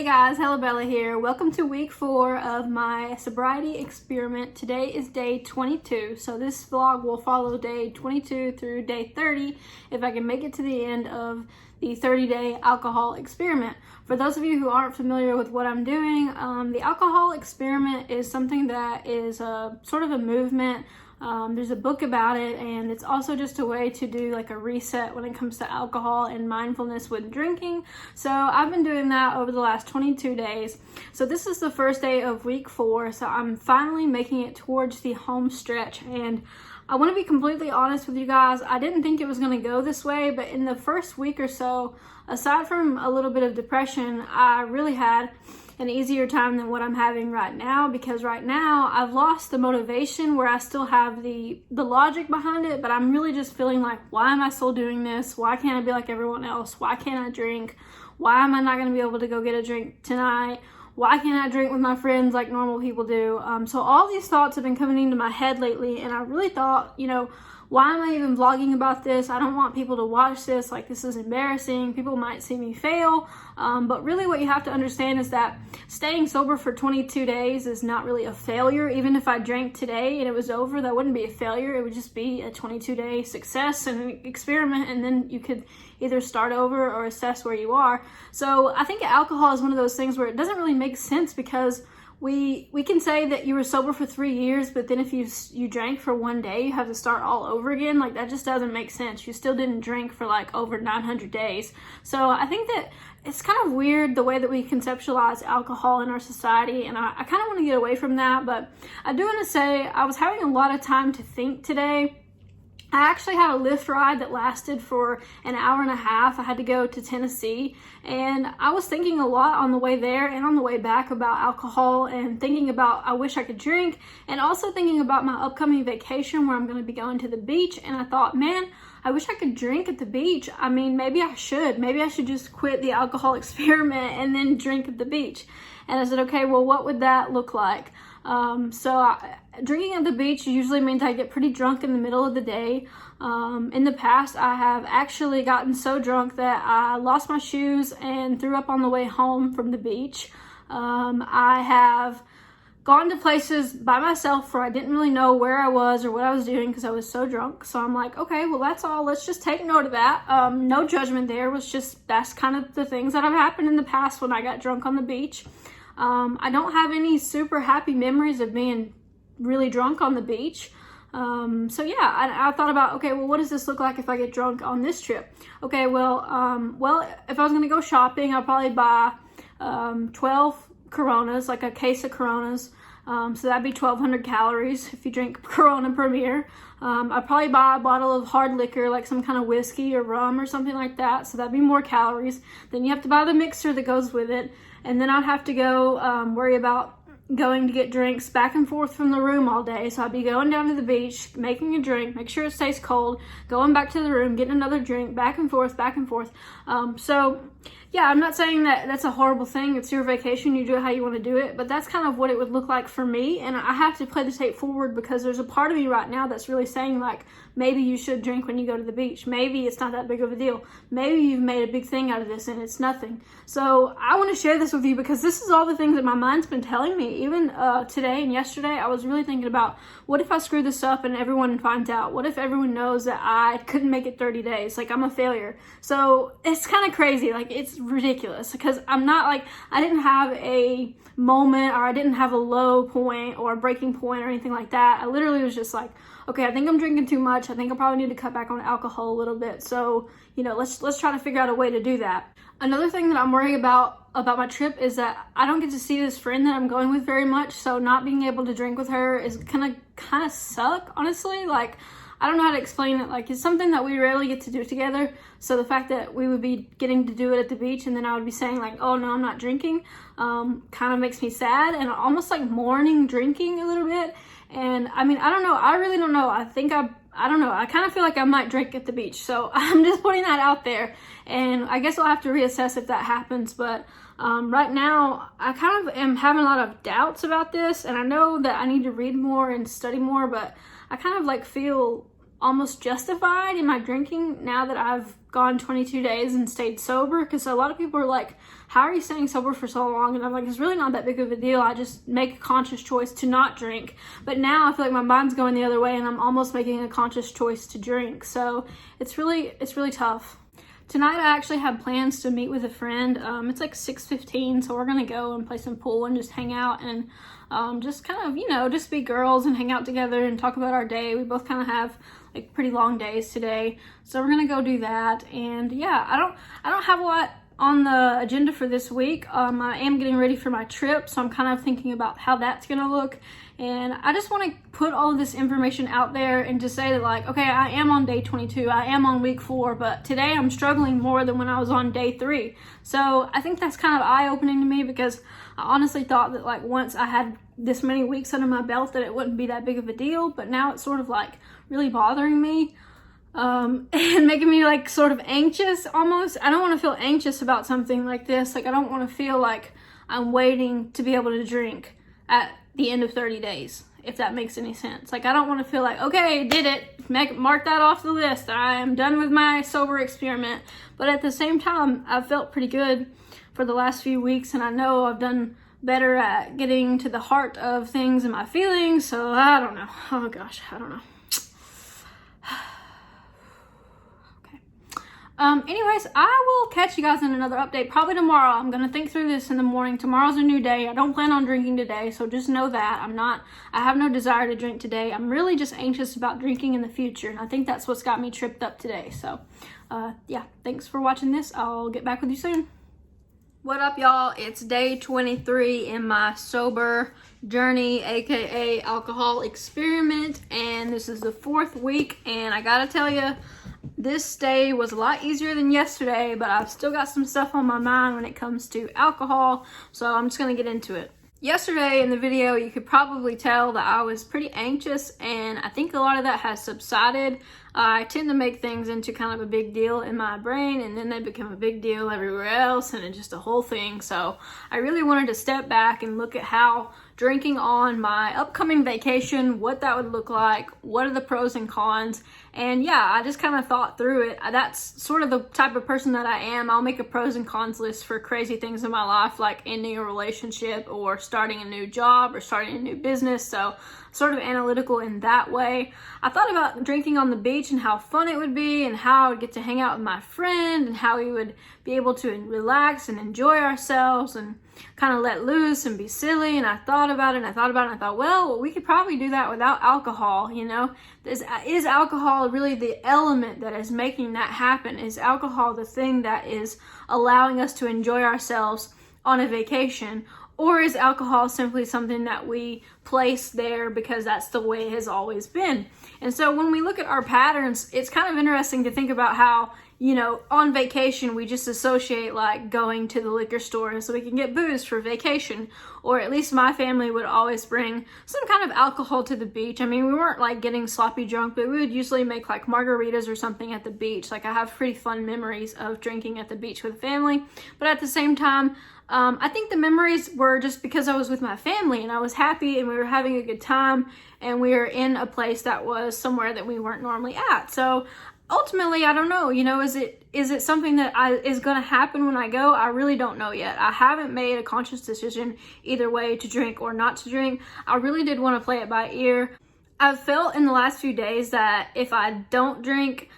Hey guys, Bella here. Welcome to week 4 of my sobriety experiment. Today is day 22, so this vlog will follow day 22 through day 30 if I can make it to the end of the 30-day alcohol experiment. For those of you who aren't familiar with what I'm doing, the alcohol experiment is something that is sort of a movement. There's a book about it, and it's also just a way to do like a reset when it comes to alcohol and mindfulness with drinking. So I've been doing that over the last 22 days. So this is the first day of week 4, so I'm finally making it towards the home stretch. And I want to be completely honest with you guys, I didn't think it was going to go this way, but in the first week or so, aside from a little bit of depression, I really had an easier time than what I'm having right now, because right now I've lost the motivation where I still have the logic behind it, but I'm really just feeling like, why am I still doing this? Why can't I be like everyone else? Why can't I drink? Why am I not going to be able to go get a drink tonight? Why can't I drink with my friends like normal people do? So all these thoughts have been coming into my head lately, and I really thought, why am I even vlogging about this? I don't want people to watch this. Like, this is embarrassing. People might see me fail. But really what you have to understand is that staying sober for 22 days is not really a failure. Even if I drank today and it was over, that wouldn't be a failure. It would just be a 22-day success and an experiment, and then you could either start over or assess where you are. So I think alcohol is one of those things where it doesn't really make sense, because we can say that you were sober for 3 years, but then if you drank for 1 day, you have to start all over again. Like, that just doesn't make sense. You still didn't drink for like over 900 days. So I think that it's kind of weird the way that we conceptualize alcohol in our society, and I kind of want to get away from that. But I do want to say I was having a lot of time to think today. I actually had a Lyft ride that lasted for an hour and a half. I had to go to Tennessee, and I was thinking a lot on the way there and on the way back about alcohol, and thinking about I wish I could drink, and also thinking about my upcoming vacation where I'm going to be going to the beach. And I thought, man, I wish I could drink at the beach. I mean, maybe I should. Maybe I should just quit the alcohol experiment and then drink at the beach. And I said, okay, well, what would that look like? Drinking at the beach usually means I get pretty drunk in the middle of the day. In the past, I have actually gotten so drunk that I lost my shoes and threw up on the way home from the beach. I have gone to places by myself where I didn't really know where I was or what I was doing because I was so drunk. So I'm like, okay, well, that's all. Let's just take note of that. No judgment there. That's kind of the things that have happened in the past when I got drunk on the beach. I don't have any super happy memories of being really drunk on the beach. So yeah, I thought about, okay, well, what does this look like if I get drunk on this trip? Okay, well, if I was going to go shopping, I'd probably buy 12 Coronas, like a case of Coronas. So that'd be 1,200 calories if you drink Corona Premier. I'd probably buy a bottle of hard liquor, like some kind of whiskey or rum or something like that. So that'd be more calories. Then you have to buy the mixer that goes with it. And then I'd have to go worry about going to get drinks back and forth from the room all day. So I'd be going down to the beach, making a drink, make sure it stays cold, going back to the room, getting another drink, back and forth, back and forth. So yeah, I'm not saying that that's a horrible thing. It's your vacation. You do it how you want to do it. But that's kind of what it would look like for me. And I have to play the tape forward, because there's a part of me right now that's really saying, like, maybe you should drink when you go to the beach. Maybe it's not that big of a deal. Maybe you've made a big thing out of this and it's nothing. So I want to share this with you, because this is all the things that my mind's been telling me. Even today and yesterday, I was really thinking about, what if I screw this up and everyone finds out? What if everyone knows that I couldn't make it 30 days? Like, I'm a failure. So it's kind of crazy. Like, it's ridiculous, because I'm not like, I didn't have a moment, or I didn't have a low point or a breaking point or anything like that. I literally was just like, okay, I think I'm drinking too much. I think I probably need to cut back on alcohol a little bit. So, let's try to figure out a way to do that. Another thing that I'm worried about my trip is that I don't get to see this friend that I'm going with very much. So not being able to drink with her is gonna kind of suck, honestly. Like, I don't know how to explain it. Like, it's something that we rarely get to do together. So the fact that we would be getting to do it at the beach, and then I would be saying like, oh no, I'm not drinking, kind of makes me sad and almost like mourning drinking a little bit. And I mean, I don't know. I really don't know. I don't know. I kind of feel like I might drink at the beach. So I'm just putting that out there. And I guess I'll have to reassess if that happens. But right now, I kind of am having a lot of doubts about this. And I know that I need to read more and study more. But I kind of like feel almost justified in my drinking now that I've gone 22 days and stayed sober, because a lot of people are like, how are you staying sober for so long? And I'm like, it's really not that big of a deal. I just make a conscious choice to not drink. But now I feel like my mind's going the other way and I'm almost making a conscious choice to drink. So it's really tough. Tonight I actually have plans to meet with a friend. It's like 6:15, so we're gonna go and play some pool and just hang out and just kind of, you know, just be girls and hang out together and talk about our day. We both kind of have like pretty long days today, so we're gonna go do that. And yeah, I don't have a lot on the agenda for this week. I am getting ready for my trip, so I'm kind of thinking about how that's gonna look. And I just want to put all of this information out there and just say that, like, okay, I am on day 22, I am on week 4, but today I'm struggling more than when I was on day 3. So I think that's kind of eye-opening to me, because I honestly thought that, like, once I had this many weeks under my belt that it wouldn't be that big of a deal, but now it's sort of like really bothering me. And making me like sort of anxious almost. I don't want to feel anxious about something like this. Like, I don't want to feel like I'm waiting to be able to drink at the end of 30 days, if that makes any sense. Like, I don't want to feel like, okay, did it, mark that off the list, I am done with my sober experiment. But at the same time, I've felt pretty good for the last few weeks, and I know I've done better at getting to the heart of things and my feelings. So I don't know. Oh gosh, I don't know. Anyways, I will catch you guys in another update probably tomorrow. I'm gonna think through this in the morning. Tomorrow's a new day. I don't plan on drinking today, so just know that I have no desire to drink today. I'm really just anxious about drinking in the future, and I think that's what's got me tripped up today. So yeah, thanks for watching this. I'll get back with you soon. What up, y'all? It's day 23 in my sober journey, aka alcohol experiment, and this is the 4th week. And I gotta tell you, this day was a lot easier than yesterday, but I've still got some stuff on my mind when it comes to alcohol, so I'm just gonna get into it. Yesterday in the video, you could probably tell that I was pretty anxious, and I think a lot of that has subsided. I tend to make things into kind of a big deal in my brain, and then they become a big deal everywhere else, and it's just a whole thing. So I really wanted to step back and look at how drinking on my upcoming vacation, what that would look like, what are the pros and cons. And yeah, I just kind of thought through it. That's sort of the type of person that I am. I'll make a pros and cons list for crazy things in my life, like ending a relationship or starting a new job or starting a new business. So sort of analytical in that way. I thought about drinking on the beach and how fun it would be, and how I would get to hang out with my friend, and how we would be able to relax and enjoy ourselves and kind of let loose and be silly. And I thought about it and I thought, well, we could probably do that without alcohol, you know? Is alcohol really the element that is making that happen? Is alcohol the thing that is allowing us to enjoy ourselves on a vacation? Or is alcohol simply something that we place there because that's the way it has always been? And so when we look at our patterns, it's kind of interesting to think about how, you know, on vacation, we just associate like going to the liquor store so we can get booze for vacation. Or at least my family would always bring some kind of alcohol to the beach. I mean, we weren't like getting sloppy drunk, but we would usually make like margaritas or something at the beach. Like, I have pretty fun memories of drinking at the beach with family. But at the same time, I think the memories were just because I was with my family and I was happy and we were having a good time and we were in a place that was somewhere that we weren't normally at. So ultimately, I don't know, you know, is it something that is going to happen when I go? I really don't know yet. I haven't made a conscious decision either way to drink or not to drink. I really did want to play it by ear. I've felt in the last few days that if I don't drink,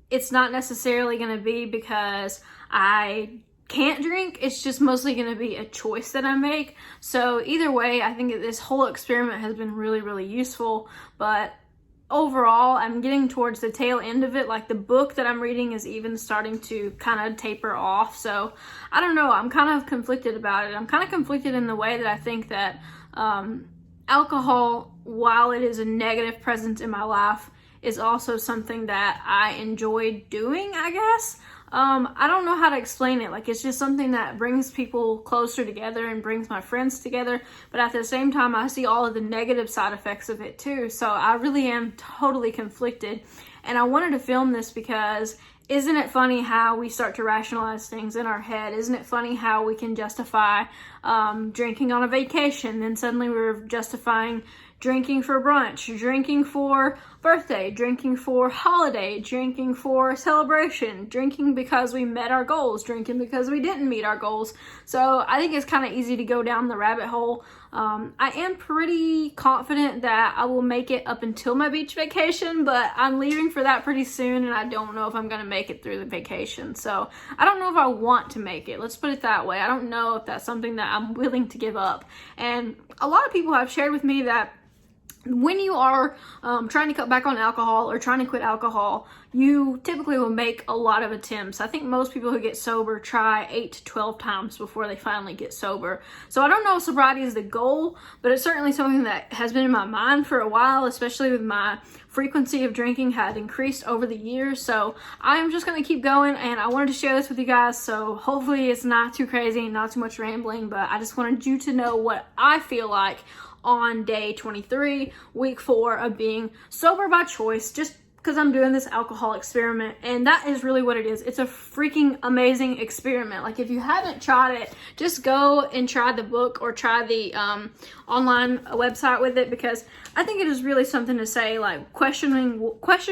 it's not necessarily going to be because I can't drink. It's just mostly going to be a choice that I make. So either way, I think that this whole experiment has been really, really useful. But overall, I'm getting towards the tail end of it. Like, the book that I'm reading is even starting to kind of taper off. So I don't know. I'm kind of conflicted about it. I'm kind of conflicted in the way that I think that alcohol, while it is a negative presence in my life, is also something that I enjoy doing, I guess. I don't know how to explain it. Like, it's just something that brings people closer together and brings my friends together. But at the same time, I see all of the negative side effects of it too. So I really am totally conflicted. And I wanted to film this because isn't it funny how we start to rationalize things in our head? Isn't it funny how we can justify drinking on a vacation, then suddenly we're justifying drinking for brunch, drinking for birthday, drinking for holiday, drinking for celebration, drinking because we met our goals, drinking because we didn't meet our goals. So I think it's kind of easy to go down the rabbit hole. I am pretty confident that I will make it up until my beach vacation, but I'm leaving for that pretty soon, and I don't know if I'm going to make it through the vacation. So I don't know if I want to make it. Let's put it that way. I don't know if that's something that I'm willing to give up. And a lot of people have shared with me that when you are trying to cut back on alcohol or trying to quit alcohol, you typically will make a lot of attempts. I think most people who get sober try 8 to 12 times before they finally get sober. So I don't know if sobriety is the goal, but it's certainly something that has been in my mind for a while, especially with my frequency of drinking had increased over the years. So I am just going to keep going, and I wanted to share this with you guys. So hopefully it's not too crazy, not too much rambling, but I just wanted you to know what I feel like on day 23, week 4 of being sober by choice, just because I'm doing this alcohol experiment. And that is really what it is. It's a freaking amazing experiment. Like, if you haven't tried it, just go and try the book or try the online website with it, because I think it is really something to say, like, question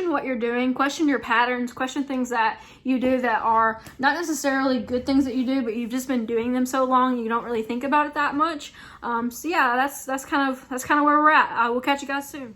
what you're doing, question your patterns, question things that you do that are not necessarily good things that you do, but you've just been doing them so long you don't really think about it that much. So yeah, that's kind of where we're at. I will catch you guys soon.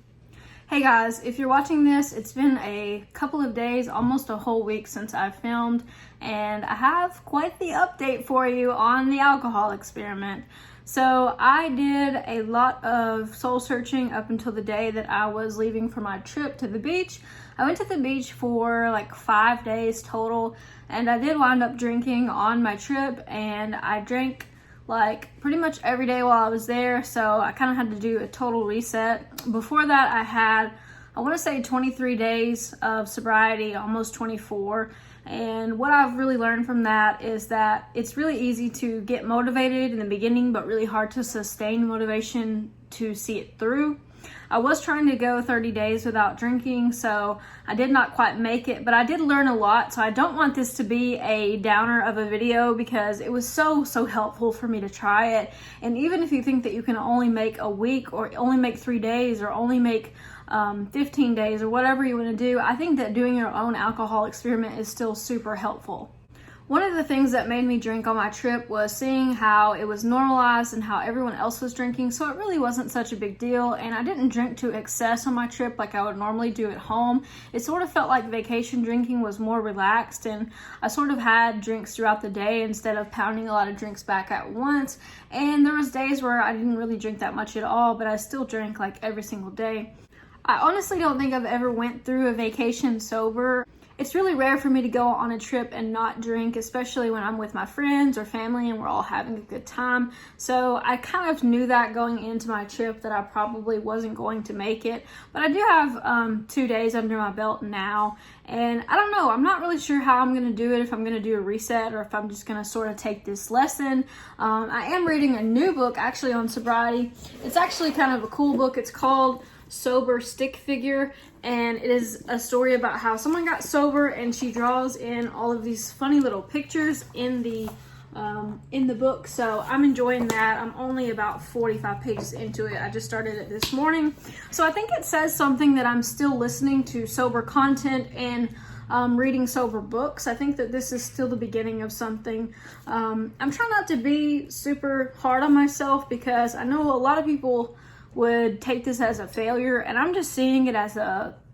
Hey guys, if you're watching this, it's been a couple of days, almost a whole week since I filmed, and I have quite the update for you on the alcohol experiment. So I did a lot of soul searching up until the day that I was leaving for my trip to the beach. I went to the beach for like 5 days total, and I did wind up drinking on my trip, and I drank like pretty much every day while I was there, so I kind of had to do a total reset. Before that, I had, I want to say 23 days of sobriety, almost 24, and what I've really learned from that is that it's really easy to get motivated in the beginning, but really hard to sustain motivation to see it through. I was trying to go 30 days without drinking, so I did not quite make it, but I did learn a lot, so I don't want this to be a downer of a video, because it was so helpful for me to try it. And even if you think that you can only make a week, or only make 3 days, or only make 15 days, or whatever you want to do, I think that doing your own alcohol experiment is still super helpful. One of the things that made me drink on my trip was seeing how it was normalized and how everyone else was drinking, so it really wasn't such a big deal, and I didn't drink to excess on my trip like I would normally do at home. It sort of felt like vacation drinking was more relaxed, and I sort of had drinks throughout the day instead of pounding a lot of drinks back at once. And there was days where I didn't really drink that much at all, but I still drank like every single day. I honestly don't think I've ever went through a vacation sober. It's really rare for me to go on a trip and not drink, especially when I'm with my friends or family and we're all having a good time. So I kind of knew that going into my trip, that I probably wasn't going to make it. But I do have 2 days under my belt now, and I don't know, I'm not really sure how I'm going to do it, if I'm going to do a reset or if I'm just going to sort of take this lesson. I am reading a new book actually on sobriety. It's actually kind of a cool book. It's called Sober Stick Figure, and it is a story about how someone got sober, and she draws in all of these funny little pictures in the book. So I'm enjoying that. I'm only about 45 pages into it. I just started it this morning, so I think it says something that I'm still listening to sober content and reading sober books. I think that this is still the beginning of something. I'm trying not to be super hard on myself, because I know a lot of people would take this as a failure, and I'm just seeing it as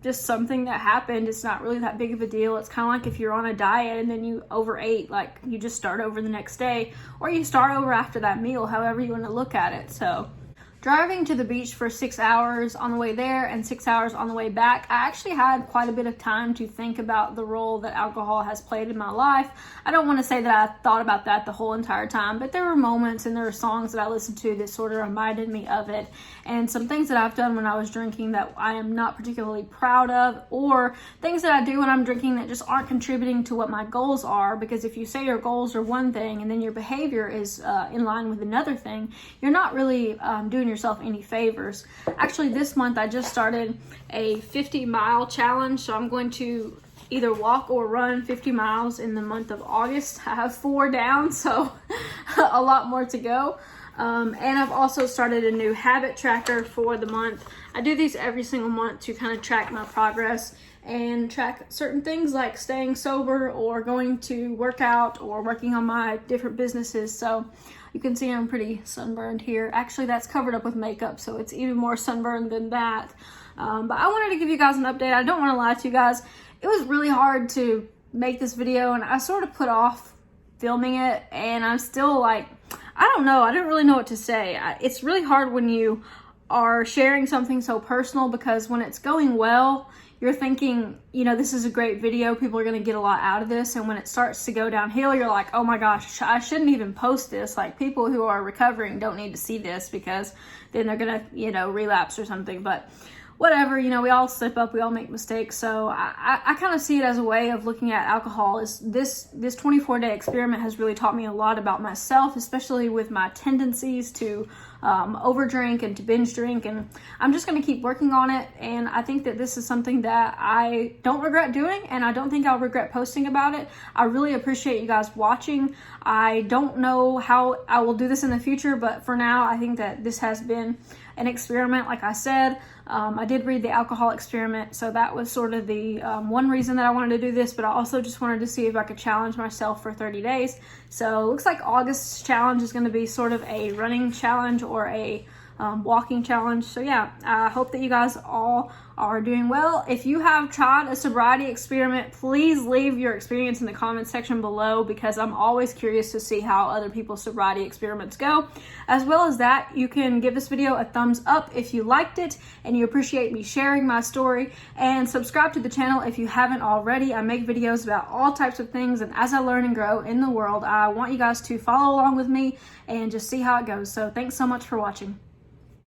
just something that happened. It's not really that big of a deal. It's kind of like if you're on a diet and then you overate, like you just start over the next day, or you start over after that meal, however you want to look at it. So driving to the beach for 6 hours on the way there and 6 hours on the way back, I actually had quite a bit of time to think about the role that alcohol has played in my life. I don't want to say that I thought about that the whole entire time, but there were moments and there were songs that I listened to that sort of reminded me of it, and some things that I've done when I was drinking that I am not particularly proud of, or things that I do when I'm drinking that just aren't contributing to what my goals are. Because if you say your goals are one thing and then your behavior is in line with another thing, you're not really doing yourself any favors. Actually, this month I just started a 50-mile challenge, so I'm going to either walk or run 50 miles in the month of August. I have 4 down, so a lot more to go. And I've also started a new habit tracker for the month. I do these every single month to kind of track my progress and track certain things like staying sober or going to work out or working on my different businesses. So you can see I'm pretty sunburned here. Actually, that's covered up with makeup, so it's even more sunburned than that. But I wanted to give you guys an update. I don't want to lie to you guys. It was really hard to make this video, and I sort of put off filming it, and I'm still like, I don't know. I don't really know what to say. It's really hard when you are sharing something so personal, because when it's going well, you're thinking, you know, this is a great video, people are going to get a lot out of this. And when it starts to go downhill, you're like, oh my gosh, I shouldn't even post this. Like, people who are recovering don't need to see this, because then they're going to, you know, relapse or something. But whatever, you know, we all slip up, we all make mistakes. So I kind of see it as a way of looking at alcohol. Is this 24-day experiment has really taught me a lot about myself, especially with my tendencies to overdrink and to binge drink. And I'm just going to keep working on it. And I think that this is something that I don't regret doing, and I don't think I'll regret posting about it. I really appreciate you guys watching. I don't know how I will do this in the future, but for now, I think that this has been an experiment. Like I said, I did read the alcohol experiment, so that was sort of the one reason that I wanted to do this, but I also just wanted to see if I could challenge myself for 30 days. So it looks like August's challenge is going to be sort of a running challenge or a walking challenge. So yeah, I hope that you guys all are doing well. If you have tried a sobriety experiment, please leave your experience in the comments section below, because I'm always curious to see how other people's sobriety experiments go. As well as that, you can give this video a thumbs up if you liked it and you appreciate me sharing my story, and subscribe to the channel if you haven't already. I make videos about all types of things, and as I learn and grow in the world, I want you guys to follow along with me and just see how it goes. So thanks so much for watching.